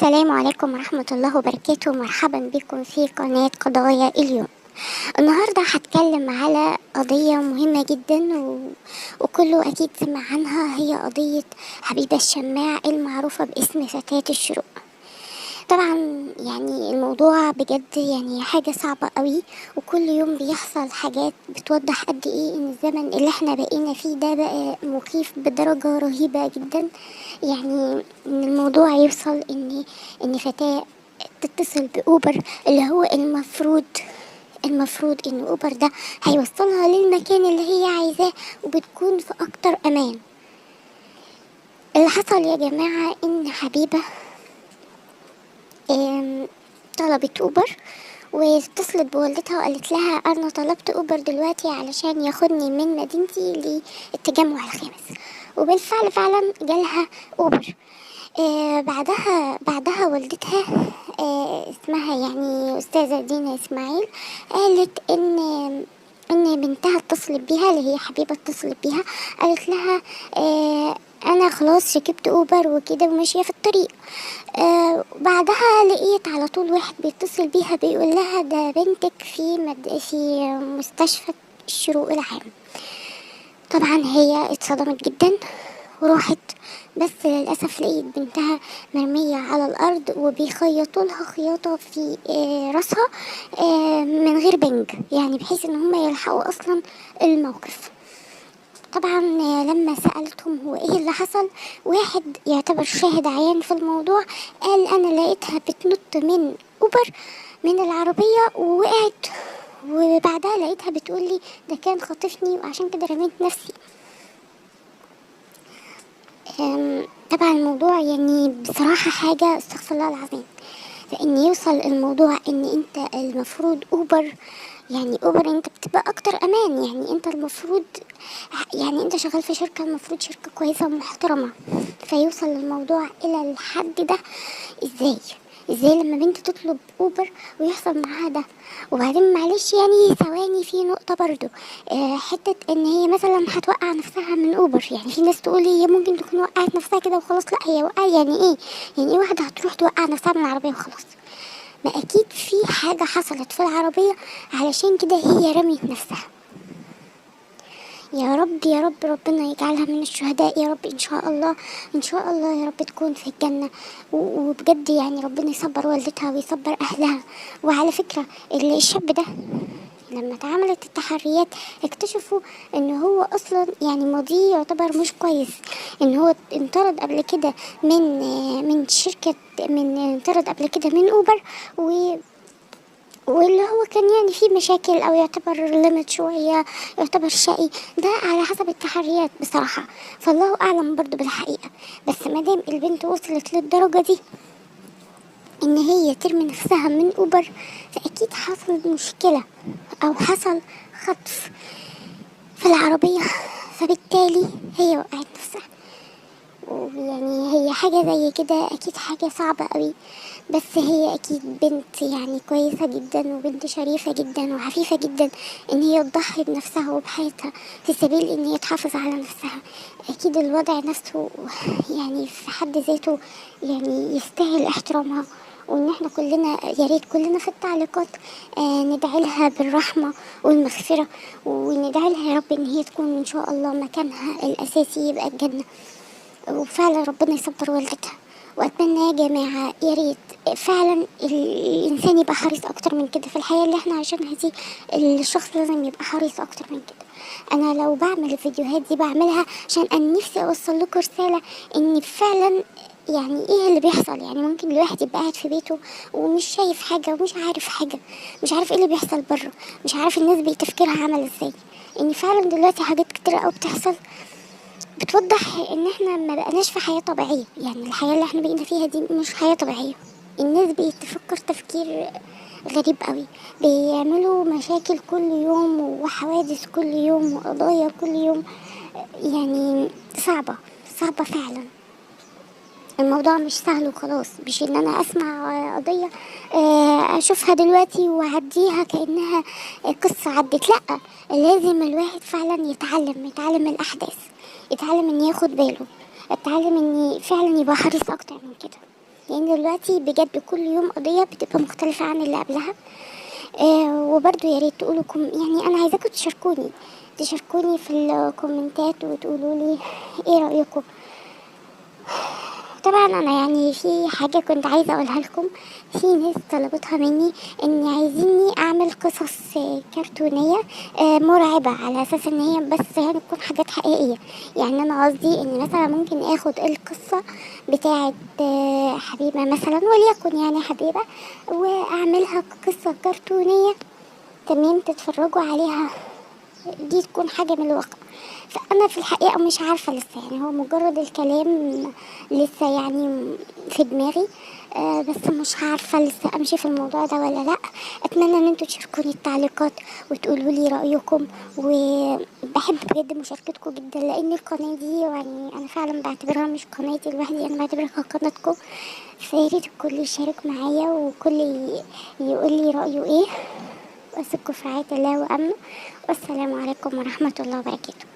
السلام عليكم ورحمة الله وبركاته. مرحبا بكم في قناة قضايا اليوم. النهاردة هتكلم على قضية مهمة جدا وكله أكيد سمع عنها. هي قضية حبيبة الشماع المعروفة باسم فتاة الشروق. طبعا يعني الموضوع بجد يعني حاجة صعبة قوي، وكل يوم بيحصل حاجات بتوضح قد ايه ان الزمن اللي احنا بقينا فيه ده بقى مخيف بدرجة رهيبة جدا. يعني ان الموضوع يوصل ان فتاة تتصل بأوبر، اللي هو المفروض ان أوبر ده هيوصلها للمكان اللي هي عايزاه وبتكون في اكتر امان. اللي حصل يا جماعة ان حبيبة طلبت أوبر، واتصلت بوالدتها وقالت لها أنا طلبت أوبر دلوقتي علشان ياخدني من مدينتي للتجمع الخامس. وبالفعل فعلا جالها أوبر. بعدها والدتها اسمها يعني أستاذة دينا إسماعيل قالت إن بنتها اتصلت بيها، اللي هي حبيبة اتصلت بيها، قالت لها أنا خلاص ركبت أوبر وكده وماشية في الطريق. بعدها لقيت على طول واحد بيتصل بيها بيقول لها ده بنتك في مستشفى الشروق العام. طبعا هي اتصدمت جدا وراحت، بس للأسف لقيت بنتها مرمية على الأرض وبيخيطوا لها خياطة في راسها من غير بنج، يعني بحيث ان هم يلحقوا اصلا الموقف. طبعا لما سألتهم هو ايه اللي حصل، واحد يعتبر شاهد عيان في الموضوع قال انا لقيتها بتنط من اوبر من العربية ووقعت، وبعدها لقيتها بتقولي ده كان خاطفني وعشان كده رميت نفسي. طبعا الموضوع يعني بصراحة حاجة استغفر الله العظيم، فان يوصل الموضوع ان انت المفروض اوبر، يعني اوبر انت بتبقى اكتر امان، يعني انت المفروض يعني انت شغال في شركة المفروض شركة كويسة ومحترمة، فيوصل الموضوع الى الحد ده ازاي لما بنت تطلب اوبر ويحصل معاها ده؟ وبعدين معلش يعني ثواني في نقطة برضو، حتة ان هي مثلا هتوقع نفسها من اوبر. يعني في ناس تقول هي ممكن تكون وقعت نفسها كده وخلاص، لا هي وقع يعني ايه؟ يعني ايه واحدة هتروح توقع نفسها من العربية وخلاص؟ ما اكيد في حاجة حصلت في العربية علشان كده هي رميت نفسها. يا رب يا رب ربنا يجعلها من الشهداء يا رب، ان شاء الله ان شاء الله يا رب تكون في الجنة. وبجد يعني ربنا يصبر والدتها ويصبر اهلها. وعلى فكرة الشاب ده لما اتعملت التحريات اكتشفوا ان هو اصلا يعني ماضيه يعتبر مش كويس، ان هو انطرد قبل كده من شركة، انطرد قبل كده من اوبر، واللي هو كان يعني فيه مشاكل او يعتبر ليميت شوية، يعتبر شقي، ده على حسب التحريات بصراحة، فالله اعلم برضو بالحقيقة. بس مادام البنت وصلت للدرجة دي ان هي ترمي نفسها من اوبر، فاكيد حصل مشكلة او حصل خطف في العربية، فبالتالي هي وقعت نفسها. ويعني هي حاجة زي كده أكيد حاجة صعبة قوي، بس هي أكيد بنت يعني كويسة جدا وبنت شريفة جدا وعفيفة جدا إن هي تضحي بنفسها وبحياتها في سبيل إن هي تحافظ على نفسها. أكيد الوضع نفسه يعني في حد ذاته يعني يستاهل احترامها، وان احنا كلنا يا ريت كلنا في التعليقات ندعي لها بالرحمة والمغفرة، وندعي لها يا رب ان هي تكون ان شاء الله مكانها الاساسي يبقى الجنة، وفعلا ربنا يصبر والدتها. واتمنى يا جماعة يا ريت فعلا الانسان يبقى حريص اكتر من كده في الحياة اللي احنا عايشينها دي. الشخص لازم يبقى حريص اكتر من كده. انا لو بعمل الفيديوهات دي بعملها عشان انا نفسي اوصل لكم رسالة ان فعلا يعني ايه اللي بيحصل. يعني ممكن الواحد يبقى قاعد في بيته ومش شايف حاجة ومش عارف حاجة، مش عارف ايه اللي بيحصل بره، مش عارف الناس بتفكيرها عمل ازاي. ان فعلا دلوقتي حاجات كتيرة قوي بتحصل بتوضح ان احنا ما بقناش في حياة طبيعية. يعني الحياة اللي احنا بقينا فيها دي مش حياة طبيعية. الناس بتفكر تفكير غريب قوي، بيعملوا مشاكل كل يوم وحوادث كل يوم وقضايا كل يوم، يعني صعبة فعلا. الموضوع مش سهل وخلاص، مش ان انا اسمع قضية اشوفها دلوقتي واعديها كأنها قصة عدت، لا لازم الواحد فعلا يتعلم الاحداث، يتعلم ان ياخد باله، يتعلم ان فعلا يبقى حريص اكتر من كده. لان دلوقتي بجد كل يوم قضية بتبقى مختلفة عن اللي قبلها. وبرضو يا ريت تقولوا يعني انا عايزاكم تشاركوني في الكومنتات وتقولوا لي ايه رأيكم. طبعا انا يعني في حاجة كنت عايزة اقولها لكم. في ناس طلبتها مني اني عايزيني اعمل قصص كرتونية مرعبة، على اساس ان هي بس يعني تكون حاجات حقيقية. يعني انا قصدي ان مثلا ممكن اخد القصة بتاعة حبيبة مثلا، وليكن يعني حبيبة، واعملها قصة كرتونية، تمام، تتفرجوا عليها، دي تكون حاجة من الواقع. فأنا في الحقيقة مش عارفة لسه، يعني هو مجرد الكلام لسه يعني في دماغي. بس مش عارفة لسه أمشي في الموضوع ده ولا لأ. أتمنى إن انتوا تشاركوني التعليقات وتقولوا لي رأيكم، وبحب بجد مشاركتكم جدا، لأن القناة دي يعني أنا فعلا بعتبرها مش قناتي لوحدي، أنا بعتبرها قناتكم. فياريت الكل يشارك معايا، وكل يقول لي رأيه ايه. وأسيبكم في رعاية الله وأمنه، والسلام عليكم ورحمة الله وبركاته.